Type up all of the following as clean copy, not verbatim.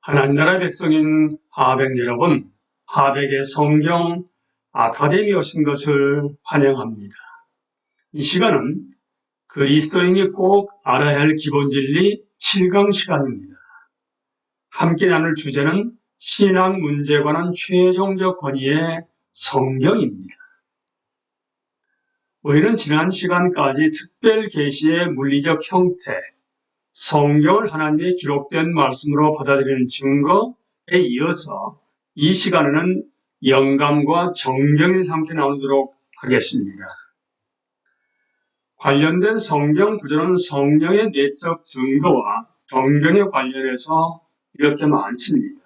하나님 나라의 백성인 하백 여러분, 하백의 성경 아카데미에 오신 것을 환영합니다. 이 시간은 그리스도인이 꼭 알아야 할 기본 진리 7강 시간입니다. 함께 나눌 주제는 신앙 문제에 관한 최종적 권위의 성경입니다. 우리는 지난 시간까지 특별 계시의 물리적 형태, 성경을 하나님의 기록된 말씀으로 받아들이는 증거에 이어서 이 시간에는 영감과 정경에 함께 나누도록 하겠습니다. 관련된 성경 구절은 성령의 내적 증거와 정경에 관련해서 이렇게 많습니다.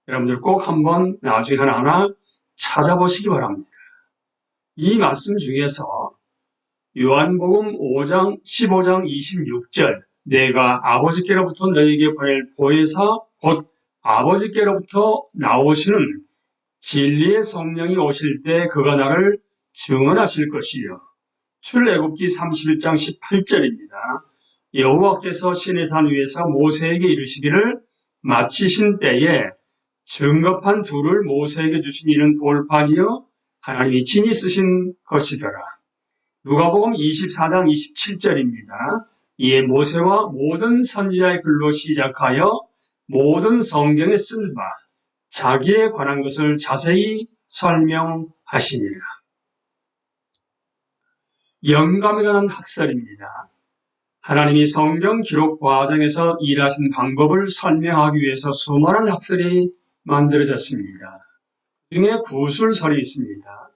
여러분들 꼭 한번 나중에 하나하나 찾아보시기 바랍니다. 이 말씀 중에서 요한복음 5장 15장 26절 내가 아버지께로부터 너희에게 보낼 보혜사 곧 아버지께로부터 나오시는 진리의 성령이 오실 때 그가 나를 증언하실 것이요. 출애굽기 31장 18절입니다. 여호와께서 시내산 위에서 모세에게 이르시기를 마치신 때에 증거판 둘을 모세에게 주신 이는 돌판이요 하나님이 친히 쓰신 것이더라. 누가복음 24장 27절입니다. 이에 모세와 모든 선지자의 글로 시작하여 모든 성경에 쓴 바 자기에 관한 것을 자세히 설명하시니라. 영감에 관한 학설입니다. 하나님이 성경 기록 과정에서 일하신 방법을 설명하기 위해서 수많은 학설이 만들어졌습니다. 그 중에 구술설이 있습니다.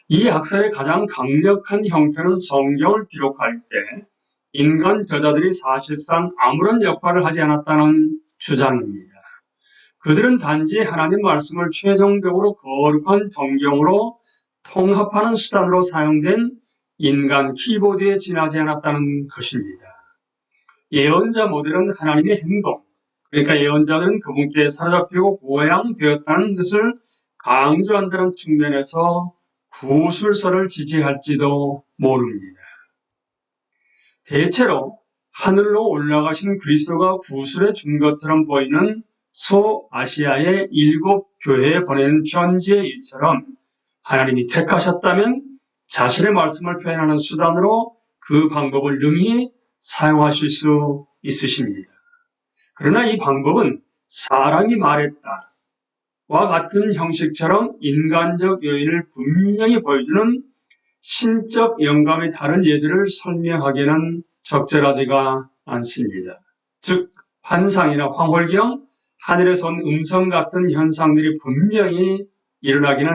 이 학설의 가장 강력한 형태는 성경을 기록할 때 인간 저자들이 사실상 아무런 역할을 하지 않았다는 주장입니다. 그들은 단지 하나님 말씀을 최종적으로 거룩한 성경으로 통합하는 수단으로 사용된 인간 키보드에 지나지 않았다는 것입니다. 예언자 모델은 하나님의 행동, 그러니까 예언자들은 그분께 사로잡히고 고양되었다는 것을 강조한다는 측면에서 구술설을 지지할지도 모릅니다. 대체로 하늘로 올라가신 그리스도가 구술해 준 것처럼 보이는 소아시아의 7교회에 보낸 편지의 일처럼 하나님이 택하셨다면 자신의 말씀을 표현하는 수단으로 그 방법을 능히 사용하실 수 있으십니다. 그러나 이 방법은 사람이 말했다와 같은 형식처럼 인간적 요인을 분명히 보여주는 신적 영감의 다른 예들을 설명하기에는 적절하지가 않습니다. 즉 환상이나 황홀경, 하늘에서 온 음성 같은 현상들이 분명히 일어나기는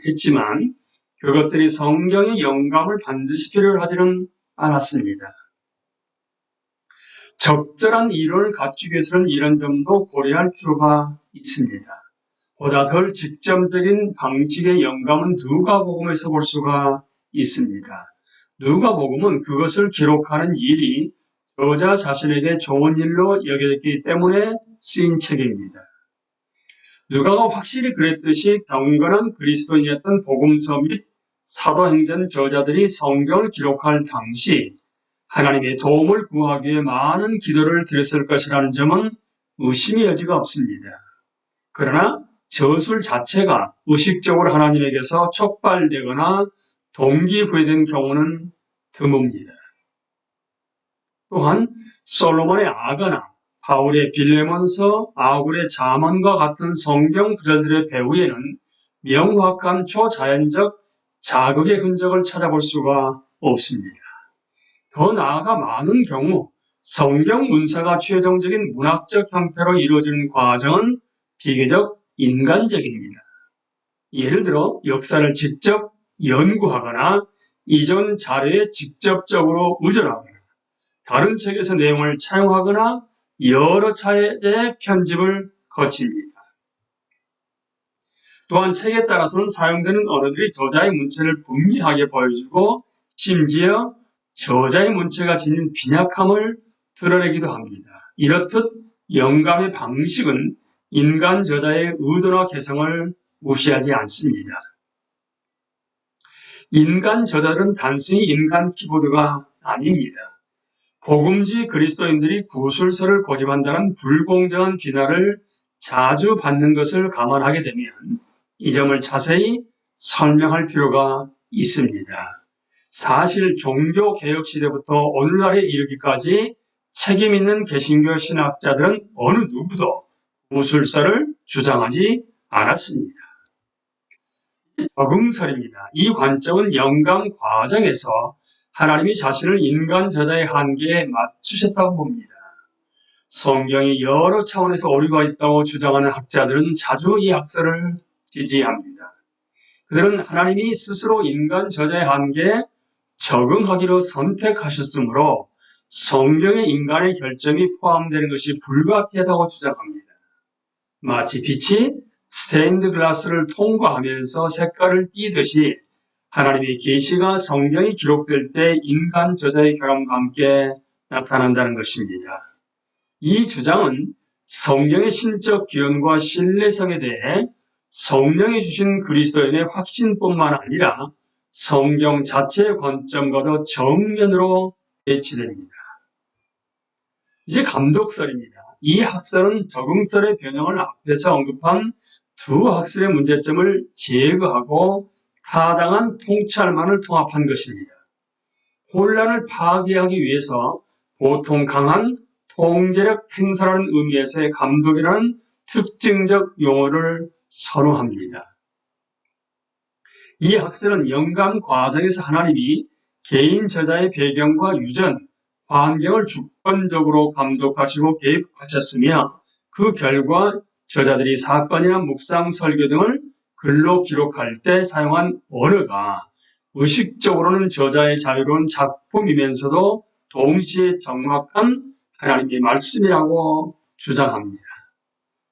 했지만 그것들이 성경의 영감을 반드시 필요로 하지는 않았습니다. 적절한 이론을 갖추기 위해서는 이런 점도 고려할 필요가 있습니다. 보다 덜 직접적인 방식의 영감은 누가복음에서 볼 수가 있습니다. 누가복음은 그것을 기록하는 일이 저자 자신에게 좋은 일로 여겨졌기 때문에 쓰인 책입니다. 누가가 확실히 그랬듯이 경건한 그리스도인이었던 복음서 및 사도행전 저자들이 성경을 기록할 당시 하나님의 도움을 구하기 위해 많은 기도를 드렸을 것이라는 점은 의심의 여지가 없습니다. 그러나 저술 자체가 의식적으로 하나님에게서 촉발되거나 동기부여된 경우는 드뭅니다. 또한 솔로몬의 아가나, 바울의 빌레몬서, 아굴의 잠언과 같은 성경 구절들의 배후에는 명확한 초자연적 자극의 흔적을 찾아볼 수가 없습니다. 더 나아가 많은 경우 성경 문서가 최종적인 문학적 형태로 이루어지는 과정은 비교적 인간적입니다. 예를 들어 역사를 직접 연구하거나 이전 자료에 직접적으로 의존하거나 다른 책에서 내용을 차용하거나 여러 차례의 편집을 거칩니다. 또한 책에 따라서는 사용되는 언어들이 저자의 문체를 분명하게 보여주고 심지어 저자의 문체가 지닌 빈약함을 드러내기도 합니다. 이렇듯 영감의 방식은 인간 저자의 의도나 개성을 무시하지 않습니다. 인간 저자들은 단순히 인간 키보드가 아닙니다. 복음지 그리스도인들이 구술서를 고집한다는 불공정한 비난을 자주 받는 것을 감안하게 되면 이 점을 자세히 설명할 필요가 있습니다. 사실 종교개혁 시대부터 오늘날에 이르기까지 책임 있는 개신교 신학자들은 어느 누구도 구술사를 주장하지 않았습니다. 적응설입니다. 이 관점은 영감 과정에서 하나님이 자신을 인간 저자의 한계에 맞추셨다고 봅니다. 성경이 여러 차원에서 오류가 있다고 주장하는 학자들은 자주 이 학설을 지지합니다. 그들은 하나님이 스스로 인간 저자의 한계에 적응하기로 선택하셨으므로 성경에 인간의 결점이 포함되는 것이 불가피하다고 주장합니다. 마치 빛이 스테인드 글라스를 통과하면서 색깔을 띠듯이 하나님의 계시가 성경이 기록될 때 인간 저자의 결함과 함께 나타난다는 것입니다. 이 주장은 성경의 신적 기원과 신뢰성에 대해 성령이 주신 그리스도인의 확신뿐만 아니라 성경 자체의 관점과도 정면으로 배치됩니다. 이제 감독설입니다. 이 학설은 적응설의 변형을 앞에서 언급한 두 학설의 문제점을 제거하고 타당한 통찰만을 통합한 것입니다. 혼란을 파괴하기 위해서 보통 강한 통제력 행사라는 의미에서의 감독이라는 특징적 용어를 선호합니다. 이 학설은 영감 과정에서 하나님이 개인 저자의 배경과 유전, 환경을 주권적으로 감독하시고 개입하셨으며 그 결과 저자들이 사건이나 묵상, 설교 등을 글로 기록할 때 사용한 언어가 의식적으로는 저자의 자유로운 작품이면서도 동시에 정확한 하나님의 말씀이라고 주장합니다.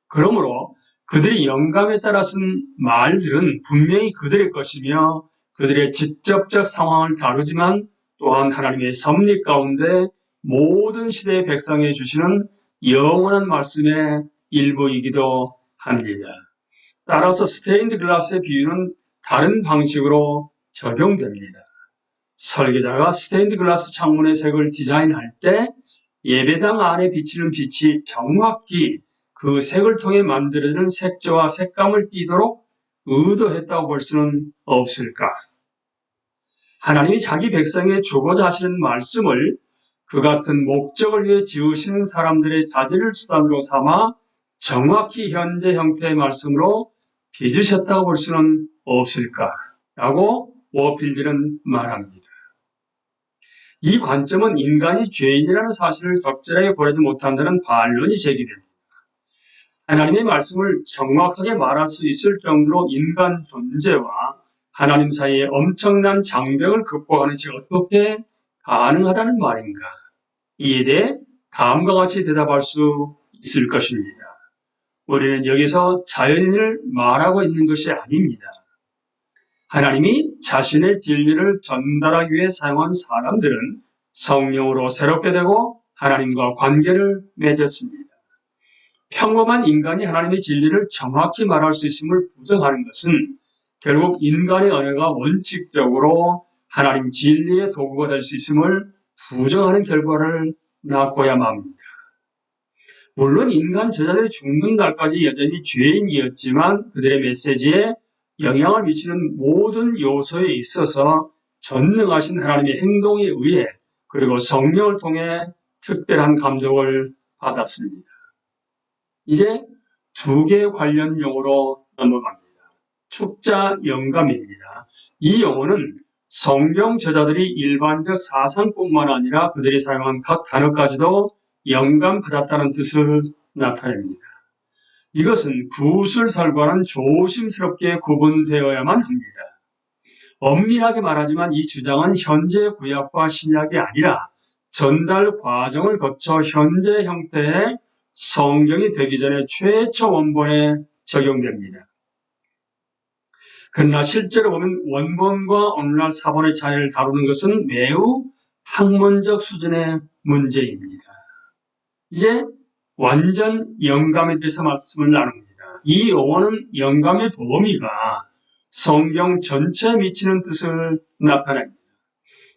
그러므로 그들이 영감에 따라 쓴 말들은 분명히 그들의 것이며 그들의 직접적 상황을 다루지만 또한 하나님의 섭리 가운데 모든 시대의 백성에 주시는 영원한 말씀의 일부이기도 합니다. 따라서 스테인드 글라스의 비유는 다른 방식으로 적용됩니다. 설계자가 스테인드 글라스 창문의 색을 디자인할 때 예배당 안에 비치는 빛이 정확히 그 색을 통해 만들어지는 색조와 색감을 띠도록 의도했다고 볼 수는 없을까? 하나님이 자기 백성에 주고자 하시는 말씀을 그 같은 목적을 위해 지으시는 사람들의 자질을 수단으로 삼아 정확히 현재 형태의 말씀으로 빚으셨다고 볼 수는 없을까? 라고 워필드는 말합니다. 이 관점은 인간이 죄인이라는 사실을 적절하게 고려하지 못한다는 반론이 제기됩니다. 하나님의 말씀을 정확하게 말할 수 있을 정도로 인간 존재와 하나님 사이에 엄청난 장벽을 극복하는 것이 어떻게 가능하다는 말인가? 이에 대해 다음과 같이 대답할 수 있을 것입니다. 우리는 여기서 자연인을 말하고 있는 것이 아닙니다. 하나님이 자신의 진리를 전달하기 위해 사용한 사람들은 성령으로 새롭게 되고 하나님과 관계를 맺었습니다. 평범한 인간이 하나님의 진리를 정확히 말할 수 있음을 부정하는 것은 결국 인간의 언어가 원칙적으로 하나님 진리의 도구가 될 수 있음을 부정하는 결과를 낳고야만 합니다. 물론 인간 저자들이 죽는 날까지 여전히 죄인이었지만 그들의 메시지에 영향을 미치는 모든 요소에 있어서 전능하신 하나님의 행동에 의해 그리고 성령을 통해 특별한 감동을 받았습니다. 이제 두 개의 관련 용어로 넘어갑니다. 축자 영감입니다. 이 용어는 성경 저자들이 일반적 사상뿐만 아니라 그들이 사용한 각 단어까지도 영감받았다는 뜻을 나타냅니다. 이것은 구술설과는 조심스럽게 구분되어야만 합니다. 엄밀하게 말하지만 이 주장은 현재 구약과 신약이 아니라 전달 과정을 거쳐 현재 형태의 성경이 되기 전에 최초 원본에 적용됩니다. 그러나 실제로 보면 원본과 오늘날 사본의 차이를 다루는 것은 매우 학문적 수준의 문제입니다. 이제 완전 영감에 대해서 말씀을 나눕니다. 이 용어는 영감의 범위가 성경 전체에 미치는 뜻을 나타냅니다.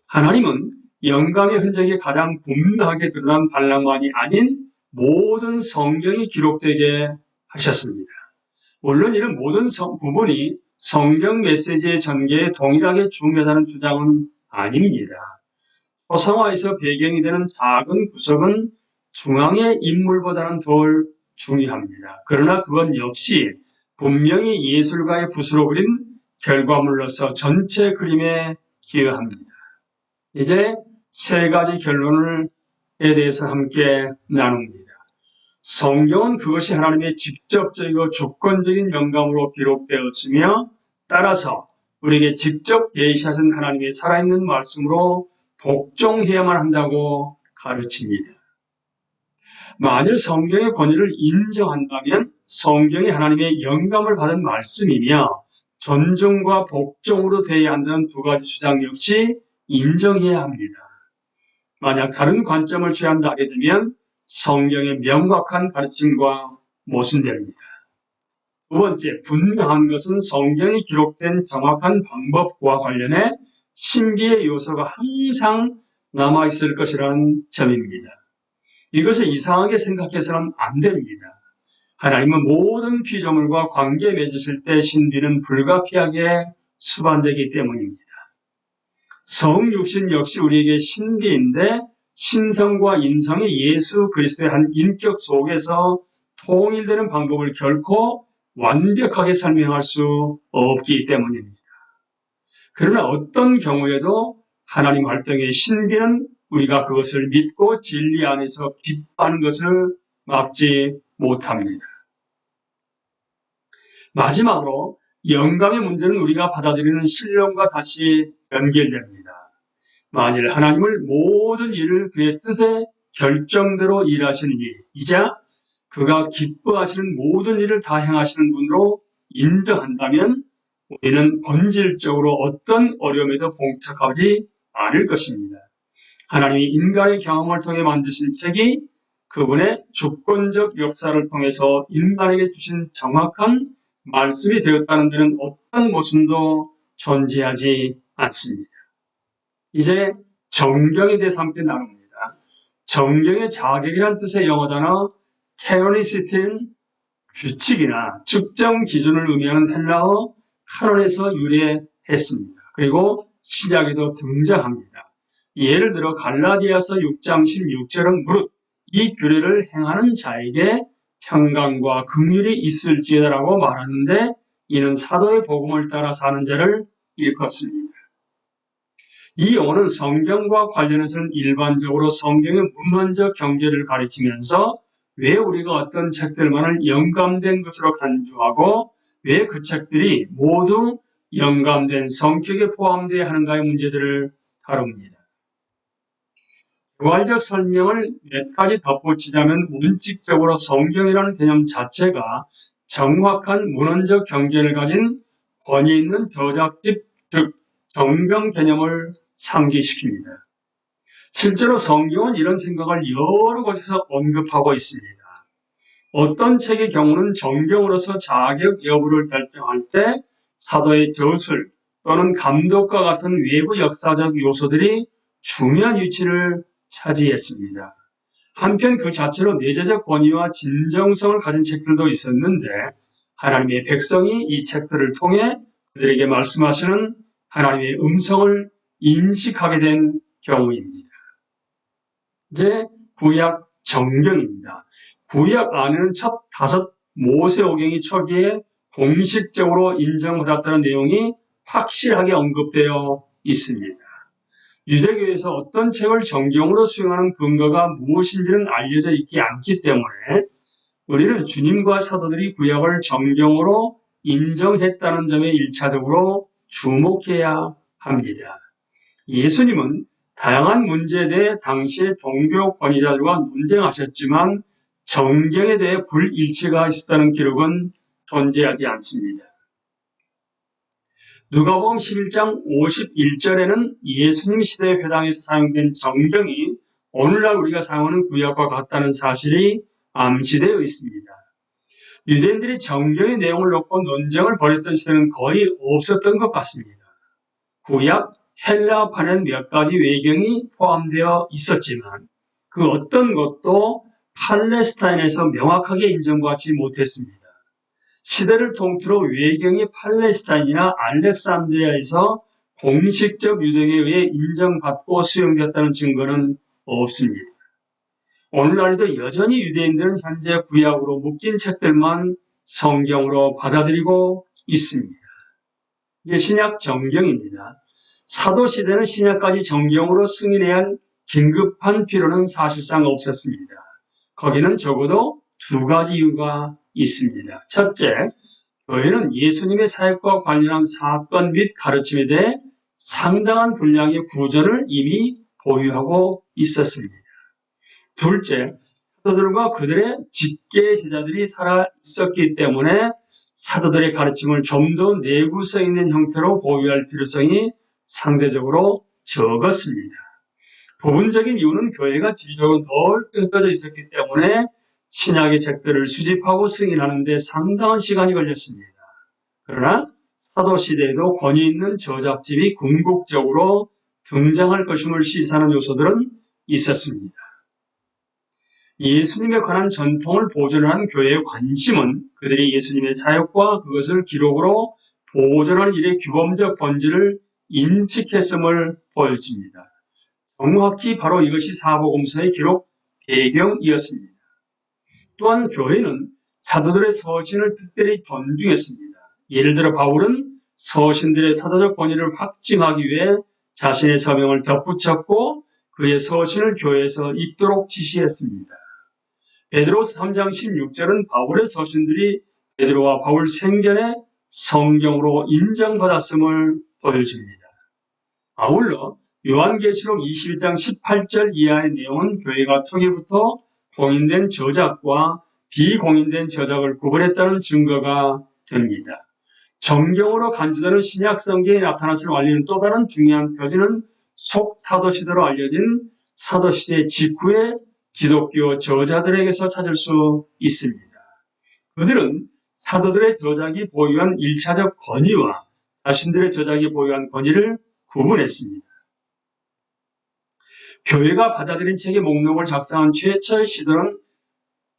하나님은 영감의 흔적이 가장 분명하게 드러난 반란만이 아닌 모든 성경이 기록되게 하셨습니다. 물론 이런 모든 부분이 성경 메시지의 전개에 동일하게 중요하다는 주장은 아닙니다. 초상화에서 배경이 되는 작은 구석은 중앙의 인물보다는 덜 중요합니다. 그러나 그건 역시 분명히 예술가의 붓으로 그린 결과물로서 전체 그림에 기여합니다. 이제 세 가지 결론에 대해서 함께 나눕니다. 성경은 그것이 하나님의 직접적이고 주권적인 영감으로 기록되었으며 따라서 우리에게 직접 계시하신 하나님의 살아있는 말씀으로 복종해야만 한다고 가르칩니다. 만일 성경의 권위를 인정한다면 성경이 하나님의 영감을 받은 말씀이며 존중과 복종으로 되어야 한다는 두 가지 주장 역시 인정해야 합니다. 만약 다른 관점을 취한다 하게 되면 성경의 명확한 가르침과 모순됩니다. 두 번째, 분명한 것은 성경이 기록된 정확한 방법과 관련해 신비의 요소가 항상 남아있을 것이라는 점입니다. 이것을 이상하게 생각해서는 안 됩니다. 하나님은 모든 피조물과 관계 맺으실 때 신비는 불가피하게 수반되기 때문입니다. 성육신 역시 우리에게 신비인데 신성과 인성이 예수 그리스도의 한 인격 속에서 통일되는 방법을 결코 완벽하게 설명할 수 없기 때문입니다. 그러나 어떤 경우에도 하나님 활동의 신비는 우리가 그것을 믿고 진리 안에서 기뻐하는 것을 막지 못합니다. 마지막으로 영감의 문제는 우리가 받아들이는 신령과 다시 연결됩니다. 만일 하나님을 모든 일을 그의 뜻의 결정대로 일하시는 이자 그가 기뻐하시는 모든 일을 다 행하시는 분으로 인정한다면 우리는 본질적으로 어떤 어려움에도 봉착하지 않을 것입니다. 하나님이 인간의 경험을 통해 만드신 책이 그분의 주권적 역사를 통해서 인간에게 주신 정확한 말씀이 되었다는 데는 어떤 모순도 존재하지 않습니다. 이제 정경에 대해서 함께 나눕니다. 정경의 자격이란 뜻의 영어 단어 캐노니시티는 규칙이나 측정 기준을 의미하는 헬라어 카논에서 유래했습니다. 그리고 신약에도 등장합니다. 예를 들어 갈라디아서 6장 16절은 무릇 이 규례를 행하는 자에게 평강과 긍휼이 있을지어다라고 말하는데 이는 사도의 복음을 따라 사는 자를 일컫습니다. 이 언어는 성경과 관련해서는 일반적으로 성경의 문헌적 경계를 가리키면서 왜 우리가 어떤 책들만을 영감된 것으로 간주하고 왜 그 책들이 모두 영감된 성격에 포함되어야 하는가의 문제들을 다룹니다. 개괄적 설명을 몇 가지 덧붙이자면 원칙적으로 성경이라는 개념 자체가 정확한 문헌적 경계를 가진 권위 있는 저작집, 즉 정경 개념을 상기시킵니다. 실제로 성경은 이런 생각을 여러 곳에서 언급하고 있습니다. 어떤 책의 경우는 정경으로서 자격 여부를 결정할 때 사도의 저술 또는 감독과 같은 외부 역사적 요소들이 중요한 위치를 차지했습니다. 한편 그 자체로 내재적 권위와 진정성을 가진 책들도 있었는데 하나님의 백성이 이 책들을 통해 그들에게 말씀하시는 하나님의 음성을 인식하게 된 경우입니다. 이제 구약 정경입니다. 구약 안에는 첫 5 모세오경이 초기에 공식적으로 인정받았다는 내용이 확실하게 언급되어 있습니다. 유대교에서 어떤 책을 정경으로 수용하는 근거가 무엇인지는 알려져 있지 않기 때문에 우리는 주님과 사도들이 구약을 정경으로 인정했다는 점에 1차적으로 주목해야 합니다. 예수님은 다양한 문제에 대해 당시의 종교 권위자들과 논쟁하셨지만 정경에 대해 불일치가 있었다는 기록은 존재하지 않습니다. 누가복음 11장 51절에는 예수님 시대의 회당에서 사용된 정경이 오늘날 우리가 사용하는 구약과 같다는 사실이 암시되어 있습니다. 유대인들이 정경의 내용을 놓고 논쟁을 벌였던 시대는 거의 없었던 것 같습니다. 구약 헬라어판에는 몇 가지 외경이 포함되어 있었지만 그 어떤 것도 팔레스타인에서 명확하게 인정받지 못했습니다. 시대를 통틀어 외경이 팔레스타인이나 알렉산드리아에서 공식적 유대에 의해 인정받고 수용되었다는 증거는 없습니다. 오늘날에도 여전히 유대인들은 현재 구약으로 묶인 책들만 성경으로 받아들이고 있습니다. 이제 신약 정경입니다. 사도시대는 신약까지 정경으로 승인해야 할 긴급한 필요는 사실상 없었습니다. 거기는 적어도 두 가지 이유가 있습니다. 첫째, 교회는 예수님의 사역과 관련한 사건 및 가르침에 대해 상당한 분량의 구전을 이미 보유하고 있었습니다. 둘째, 사도들과 그들의 직계 제자들이 살아 있었기 때문에 사도들의 가르침을 좀 더 내구성 있는 형태로 보유할 필요성이 상대적으로 적었습니다. 부분적인 이유는 교회가 지리적으로 넓게 흩어져 있었기 때문에 신약의 책들을 수집하고 승인하는 데 상당한 시간이 걸렸습니다. 그러나 사도시대에도 권위 있는 저작집이 궁극적으로 등장할 것임을 시사하는 요소들은 있었습니다. 예수님에 관한 전통을 보존하는 교회의 관심은 그들이 예수님의 사역과 그것을 기록으로 보존하는 일의 규범적 본질을 인식했음을 보여줍니다. 정확히 바로 이것이 사복음서의 기록 배경이었습니다. 또한 교회는 사도들의 서신을 특별히 존중했습니다. 예를 들어 바울은 서신들의 사도적 권위를 확증하기 위해 자신의 서명을 덧붙였고 그의 서신을 교회에서 읽도록 지시했습니다. 베드로서 3장 16절은 바울의 서신들이 베드로와 바울 생전에 성경으로 인정받았음을 보여줍니다. 아울러 요한계시록 21장 18절 이하의 내용은 교회가 초기부터 공인된 저작과 비공인된 저작을 구분했다는 증거가 됩니다. 정경으로 간주되는 신약 성경에 나타났을 완료는 또 다른 중요한 표지는 속사도시대로 알려진 사도시대 직후의 기독교 저자들에게서 찾을 수 있습니다. 그들은 사도들의 저작이 보유한 1차적 권위와 자신들의 저작이 보유한 권위를 구분했습니다. 교회가 받아들인 책의 목록을 작성한 최초의 시도는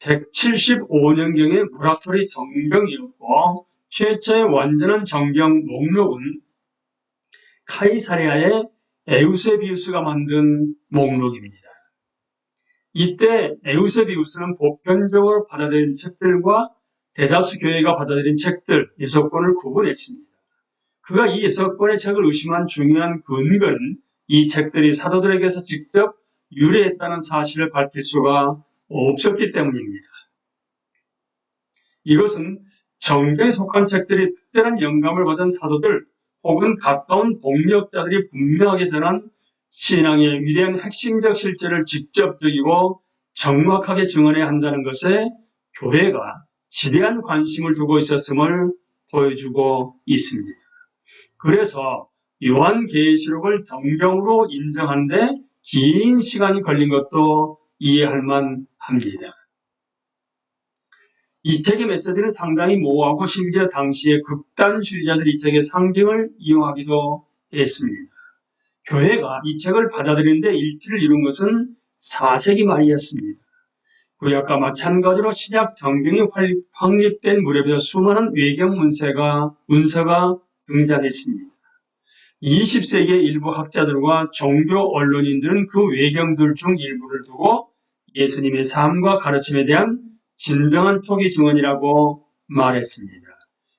175년경의 무라토리 정경이었고 최초의 완전한 정경 목록은 카이사리아의 에우세비우스가 만든 목록입니다. 이때 에우세비우스는 보편적으로 받아들인 책들과 대다수 교회가 받아들인 책들 6권을 구분했습니다. 그가 이 6권의 책을 의심한 중요한 근거는 이 책들이 사도들에게서 직접 유래했다는 사실을 밝힐 수가 없었기 때문입니다. 이것은 정경에 속한 책들이 특별한 영감을 받은 사도들 혹은 가까운 동력자들이 분명하게 전한 신앙의 위대한 핵심적 실제를 직접적이고 정확하게 증언해야 한다는 것에 교회가 지대한 관심을 두고 있었음을 보여주고 있습니다. 그래서 요한계시록을 정경으로 인정하는데 긴 시간이 걸린 것도 이해할 만합니다. 이 책의 메시지는 상당히 모호하고 심지어 당시의 극단주의자들이 이 책의 상징을 이용하기도 했습니다. 교회가 이 책을 받아들이는데 일치를 이룬 것은 4세기 말이었습니다. 구약과 마찬가지로 신약 정경이 확립된 무렵에 수많은 외경 문서가 등장했습니다. 20세기의 일부 학자들과 종교 언론인들은 그 외경들 중 일부를 두고 예수님의 삶과 가르침에 대한 진정한 초기 증언이라고 말했습니다.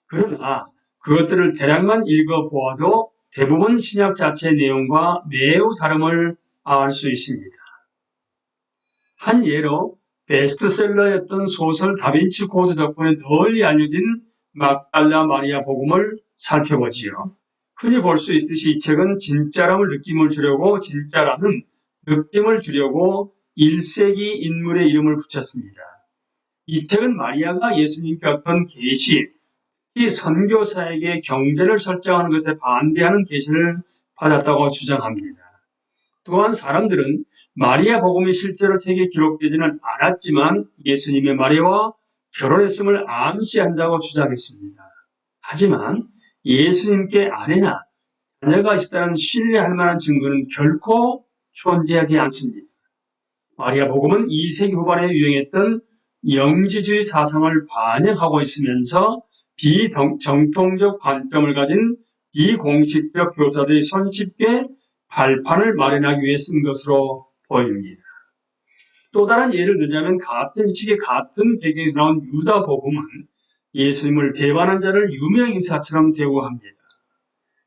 그러나 그것들을 대략만 읽어보아도 대부분 신약 자체의 내용과 매우 다름을 알 수 있습니다. 한 예로 베스트셀러였던 소설 다빈치 코드 덕분에 널리 알려진 막달라 마리아 복음을 살펴보지요. 흔히 볼 수 있듯이 이 책은 진짜라는 느낌을 주려고 1세기 인물의 이름을 붙였습니다. 이 책은 마리아가 예수님께 어떤 계시, 특히 선교사에게 경계를 설정하는 것에 반대하는 계시를 받았다고 주장합니다. 또한 사람들은 마리아 복음이 실제로 책에 기록되지는 않았지만 예수님의 마리아와 결혼했음을 암시한다고 주장했습니다. 하지만 예수님께 아내나 자녀가 있다는 신뢰할 만한 증거는 결코 존재하지 않습니다. 마리아 복음은 2세기 후반에 유행했던 영지주의 사상을 반영하고 있으면서 비정통적 관점을 가진 비공식적 교사들이 손쉽게 발판을 마련하기 위해 쓴 것으로 보입니다. 또 다른 예를 들자면 같은 시기 같은 배경에서 나온 유다복음은 예수님을 배반한 자를 유명인사처럼 대우합니다.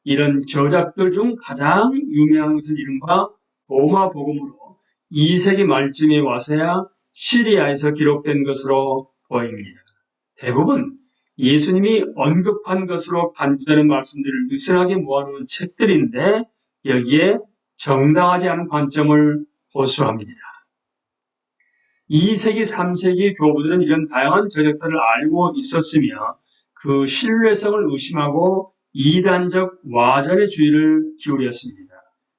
이런 저작들 중 가장 유명한 것은 이른바 로마복음으로 2세기 말쯤에 와서야 시리아에서 기록된 것으로 보입니다. 대부분 예수님이 언급한 것으로 간주되는 말씀들을 느슨하게 모아놓은 책들인데 여기에 정당하지 않은 관점을 호소합니다. 2세기, 3세기 교부들은 이런 다양한 저작들을 알고 있었으며 그 신뢰성을 의심하고 이단적 와전의 주의를 기울였습니다.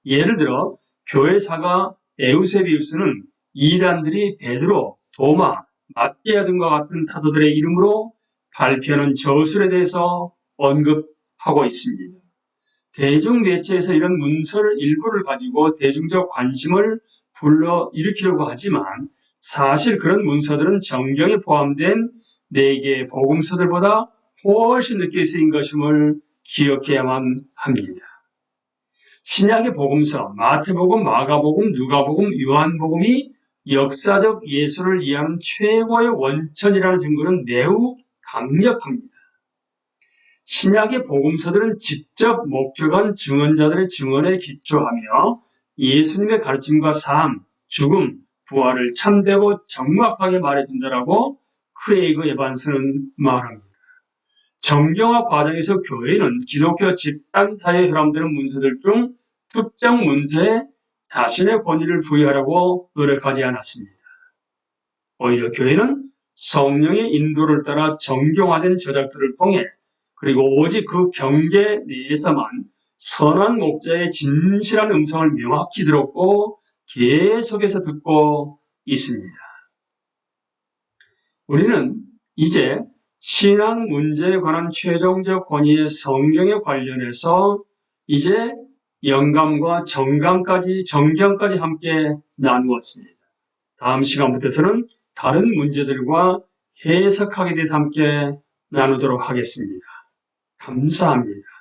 예를 들어 교회사가 에우세비우스는 이단들이 베드로, 도마, 마띠아 등과 같은 사도들의 이름으로 발표하는 저술에 대해서 언급하고 있습니다. 대중매체에서 이런 문서를 일부를 가지고 대중적 관심을 불러일으키려고 하지만 사실 그런 문서들은 정경에 포함된 4개의 복음서들보다 훨씬 늦게 쓰인 것임을 기억해야만 합니다. 신약의 복음서, 마태복음, 마가복음, 누가복음, 요한복음이 역사적 예수를 이해하는 최고의 원천이라는 증거는 매우 강력합니다. 신약의 복음서들은 직접 목격한 증언자들의 증언에 기초하며 예수님의 가르침과 삶, 죽음, 부활을 참되고 정확하게 말해준다라고 크레이그 에반스는 말합니다. 정경화 과정에서 교회는 기독교 집단 사회에 혈안되는 문서들 중 특정 문제에 자신의 권위를 부여하려고 노력하지 않았습니다. 오히려 교회는 성령의 인도를 따라 정경화된 저작들을 통해 그리고 오직 그 경계 내에서만 선한 목자의 진실한 음성을 명확히 들었고 계속해서 듣고 있습니다. 우리는 이제 신앙 문제에 관한 최종적 권위의 성경에 관련해서 이제 영감과 정경까지 함께 나누었습니다. 다음 시간부터는 다른 문제들과 해석하기에 대해서 함께 나누도록 하겠습니다. 감사합니다.